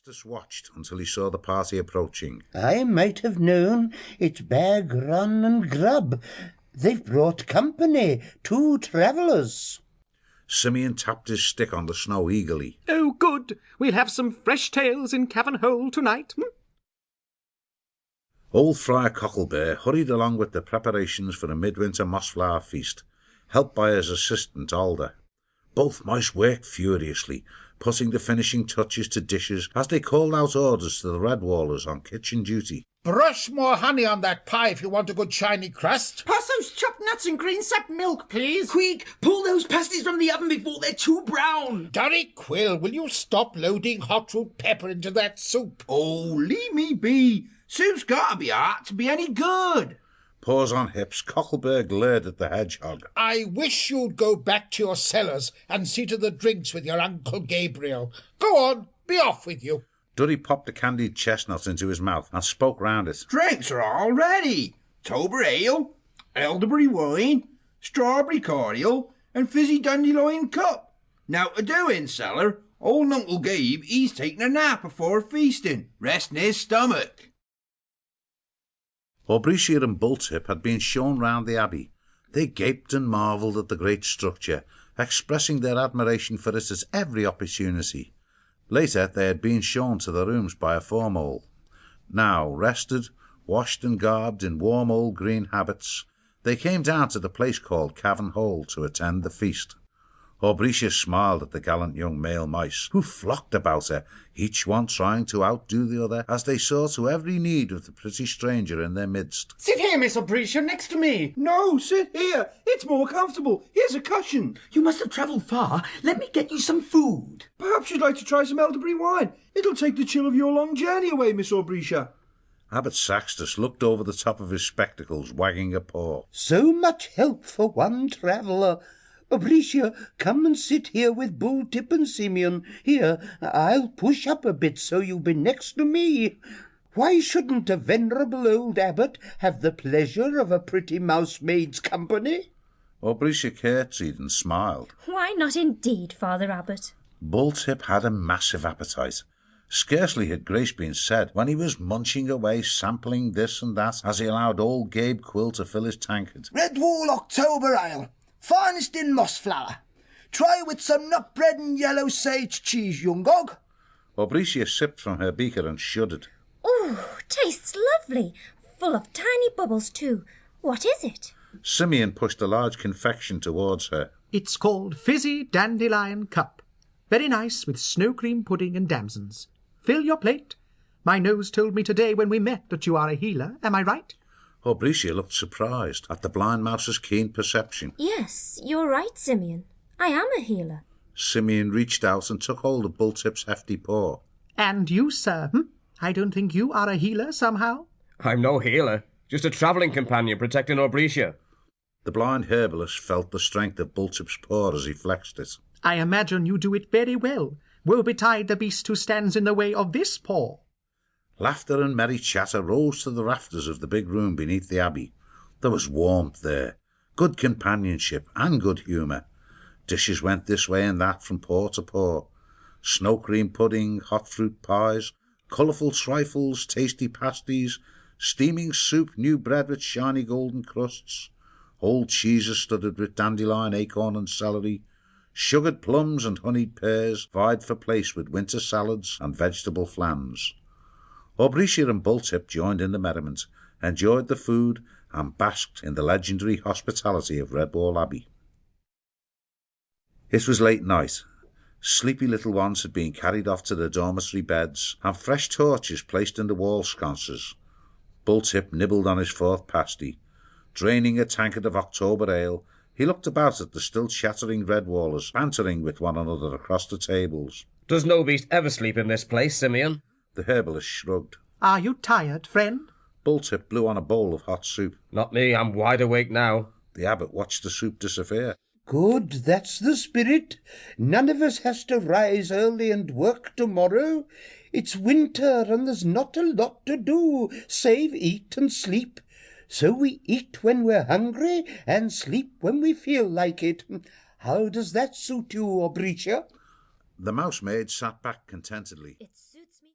Augustus watched until he saw the party approaching. I might have known. It's Badrang and Grub. They've brought company, 2 travellers. Simeon tapped his stick on the snow eagerly. Oh, good. We'll have some fresh tales in Cavern Hole tonight. Old Friar Cocklebear hurried along with the preparations for a midwinter mossflower feast, helped by his assistant Alder. Both mice worked furiously, putting the finishing touches to dishes as they called out orders to the Redwallers on kitchen duty. Brush more honey on that pie if you want a good shiny crust. Pass those chopped nuts and green sap milk, please. Quick, pull those pasties from the oven before they're too brown. Daddy Quill, will you stop loading hot root pepper into that soup? Oh, leave me be. Soup's got to be hot to be any good. Paws on hips, Cocklebear glared at the hedgehog. I wish you'd go back to your cellars and see to the drinks with your Uncle Gabriel. Go on, be off with you. Duddy popped a candied chestnut into his mouth and spoke round it. Drinks are all ready. Tober ale, elderberry wine, strawberry cordial, and fizzy dandelion cup. Now to doing, cellar. Old Uncle Gabe, he's taking a nap before feasting, resting his stomach. Aubricia and Bulltip had been shown round the abbey. They gaped and marvelled at the great structure, expressing their admiration for it at every opportunity. Later they had been shown to their rooms by a formole. Now, rested, washed and garbed in warm old green habits, they came down to the place called Cavern Hole to attend the feast. Aubricia smiled at the gallant young male mice, who flocked about her, each one trying to outdo the other, as they saw to every need of the pretty stranger in their midst. Sit here, Miss Aubricia, next to me. No, sit here. It's more comfortable. Here's a cushion. You must have travelled far. Let me get you some food. Perhaps you'd like to try some elderberry wine. It'll take the chill of your long journey away, Miss Aubricia. Abbot Saxtus looked over the top of his spectacles, wagging a paw. So much help for one traveller. Aubricia, come and sit here with Bulltip and Simeon. Here, I'll push up a bit so you'll be next to me. Why shouldn't a venerable old abbot have the pleasure of a pretty mousemaid's company? Aubricia curtsied and smiled. Why not indeed, Father Abbot? Bulltip had a massive appetite. Scarcely had grace been said when he was munching away, sampling this and that, as he allowed old Gabe Quill to fill his tankard. Redwall October Ale, finest in Mossflower. Try with some nut bread and yellow sage cheese, young dog. Aubricia sipped from her beaker and shuddered. Oh, tastes lovely. Full of tiny bubbles too. What is it? Simeon pushed a large confection towards her. It's called Fizzy Dandelion Cup. Very nice with snow cream pudding and damsons. Fill your plate. My nose told me today when we met that you are a healer. Am I right? Aubricia looked surprised at the blind mouse's keen perception. Yes, you're right, Simeon. I am a healer. Simeon reached out and took hold of Bulltip's hefty paw. And you, sir? I don't think you are a healer somehow. I'm no healer. Just a travelling companion protecting Aubricia. The blind herbalist felt the strength of Bulltip's paw as he flexed it. I imagine you do it very well. Woe betide the beast who stands in the way of this paw. Laughter and merry chatter rose to the rafters of the big room beneath the abbey. There was warmth there, good companionship and good humour. Dishes went this way and that from paw to paw. Snow cream pudding, hot fruit pies, colourful trifles, tasty pasties, steaming soup, new bread with shiny golden crusts, old cheeses studded with dandelion, acorn and celery, sugared plums and honeyed pears vied for place with winter salads and vegetable flans. Aubricia and Bulltip joined in the merriment, enjoyed the food, and basked in the legendary hospitality of Redwall Abbey. It was late night. Sleepy little ones had been carried off to their dormitory beds, and fresh torches placed in the wall sconces. Bulltip nibbled on his fourth pasty. Draining a tankard of October ale, he looked about at the still chattering Redwallers, bantering with one another across the tables. Does no beast ever sleep in this place, Simeon? The herbalist shrugged. Are you tired, friend? Bulltip blew on a bowl of hot soup. Not me, I'm wide awake now. The abbot watched the soup disappear. Good, that's the spirit. None of us has to rise early and work tomorrow. It's winter and there's not a lot to do, save eat and sleep. So we eat when we're hungry and sleep when we feel like it. How does that suit you, Aubricia? The mousemaid sat back contentedly. It's